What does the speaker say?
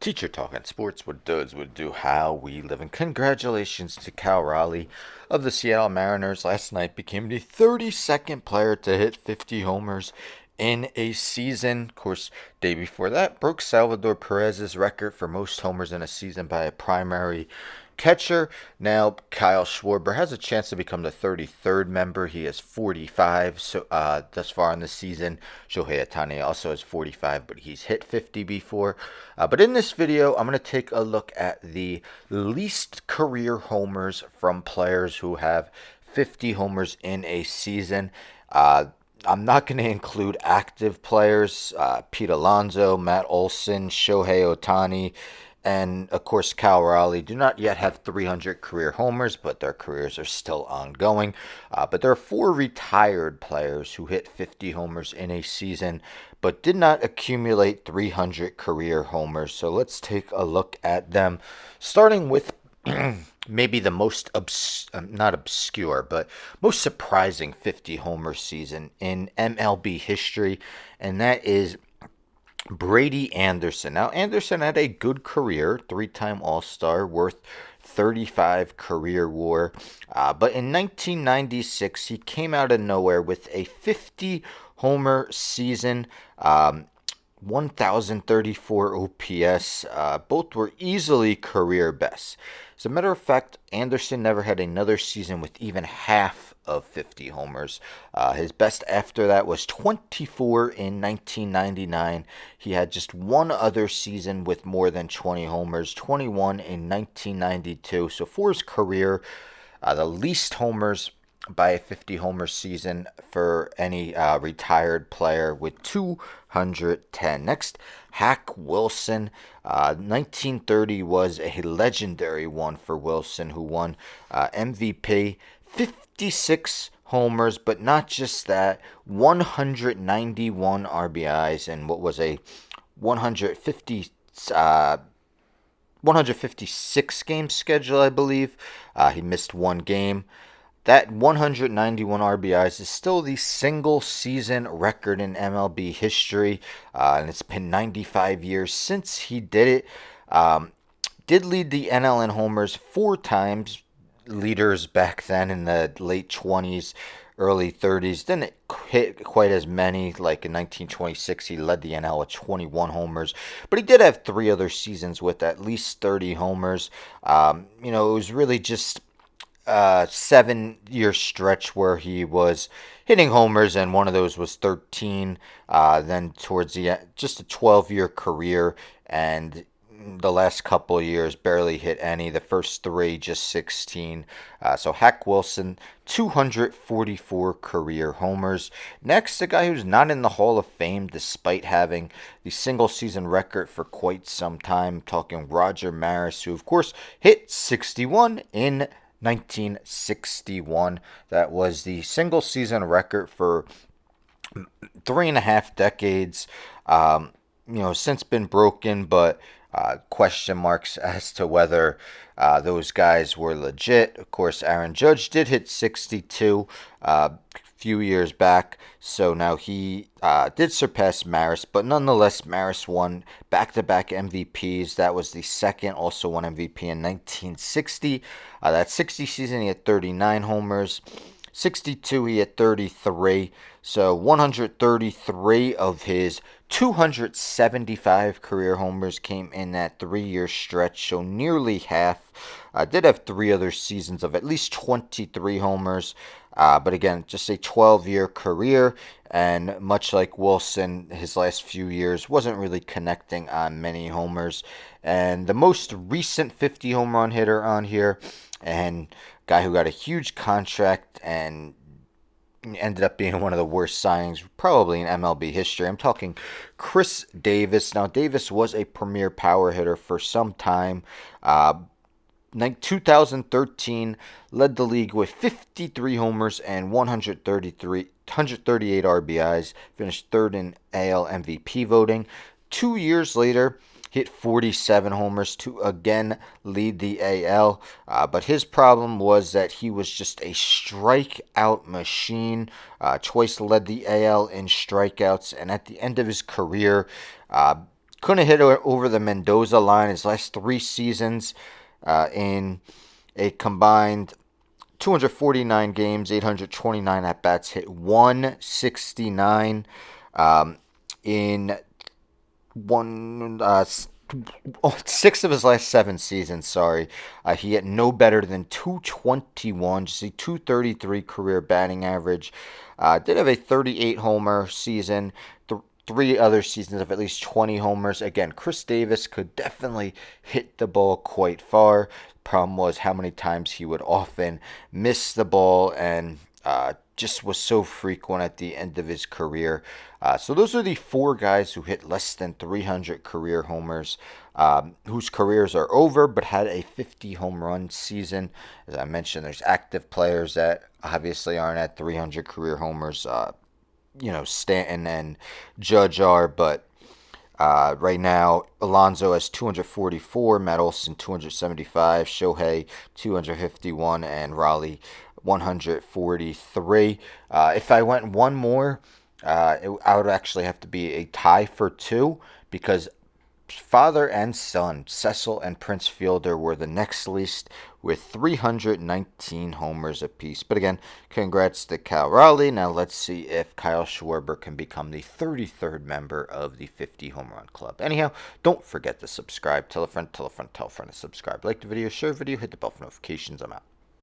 Teacher Talking Sports, what does, what do, how we live. And congratulations to Cal Raleigh of the Seattle Mariners. Last night became the 32nd player to hit 50 homers in a season. Of course, day before that, broke Salvador Perez's record for most homers in a season by a primary catcher. Now Kyle Schwarber has a chance to become the 33rd member. He has 45 thus far in the season. Shohei Ohtani also has 45, but he's hit 50 before. But in this video, I'm going to take a look at the least career homers from players who have 50 homers in a season. I'm not going to include active players, Pete Alonso, Matt Olson, Shohei Ohtani, and of course Cal Raleigh do not yet have 300 career homers, but their careers are still ongoing. But there are four retired players who hit 50 homers in a season, but did not accumulate 300 career homers. So let's take a look at them, starting with maybe the most not obscure, but most surprising 50 homer season in MLB history, and that is Brady Anderson. Now, Anderson had a good career, three-time All-Star, worth 35 career WAR. But in 1996, he came out of nowhere with a 50 homer season. 1,034 OPS. Both were easily career bests. As a matter of fact, Anderson never had another season with even half of 50 homers. His best after that was 24 in 1999. He had just one other season with more than 20 homers, 21 in 1992. So for his career, the least homers by a 50 homer season for any retired player with 210. Next, Hack Wilson. 1930 was a legendary one for Wilson, who won MVP. 56 homers, but not just that, 191 RBIs and what was a 156 game schedule, I believe. He missed one game. That 191 RBIs is still the single season record in MLB history, and it's been 95 years since he did it. Did lead the NL in homers four times. Leaders back then in the late 20s, early 30s didn't hit quite as many. Like in 1926, he led the NL with 21 homers, but he did have three other seasons with at least 30 homers. It was really just 7-year stretch where he was hitting homers, and one of those was 13. Then towards the end, just a 12-year career, and the last couple of years barely hit any. The first three just 16. So Hack Wilson, 244 career homers. Next, a guy who's not in the Hall of Fame despite having the single season record for quite some time. Talking Roger Maris, who of course hit 61 in 1961. That was the single season record for 3.5 decades. Since been broken, but question marks as to whether those guys were legit. Of course, Aaron Judge did hit 62 a few years back, so now he did surpass Maris, but nonetheless, Maris won back-to-back MVPs. That was the second, also won MVP in 1960. That 60 season, he had 39 homers. 62, he had 33. So 133 of his 275 career homers came in that 3-year stretch, so nearly half. Did have three other seasons of at least 23 homers, but again, just a 12-year career, and much like Wilson, his last few years wasn't really connecting on many homers. And the most recent 50 home run hitter on here, and guy who got a huge contract and ended up being one of the worst signings probably in MLB history. I'm talking Chris Davis. Now, Davis was a premier power hitter for some time. 2013 led the league with 53 homers and 138 RBIs. Finished third in AL MVP voting. 2 years later, hit 47 homers to again lead the AL. But his problem was that he was just a strikeout machine. Twice led the AL in strikeouts, and at the end of his career, couldn't hit over the Mendoza line his last 3 seasons in a combined 249 games, 829 at bats, hit 169 in one 6 of his last 7 seasons. Sorry, he hit no better than 221, just a 233 career batting average. Did have a 38 homer season. 3 other seasons of at least 20 homers. Again, Chris Davis could definitely hit the ball quite far. Problem was how many times he would often miss the ball and just was so frequent at the end of his career. So those are the 4 guys who hit less than 300 career homers, whose careers are over but had a 50 home run season. As I mentioned, there's active players that obviously aren't at 300 career homers. Stanton and Judge are, but right now Alonso has 244, Matt Olson 275, Shohei 251, and Raleigh 143. If I went one more, I would actually have to be a tie for 2 because father and son, Cecil and Prince Fielder, were the next least with 319 homers apiece. But again, congrats to Cal Raleigh. Now let's see if Kyle Schwarber can become the 33rd member of the 50 home run club. Anyhow, don't forget to subscribe. Tell a friend, tell a friend, tell a friend to subscribe. Like the video, share the video, hit the bell for notifications. I'm out.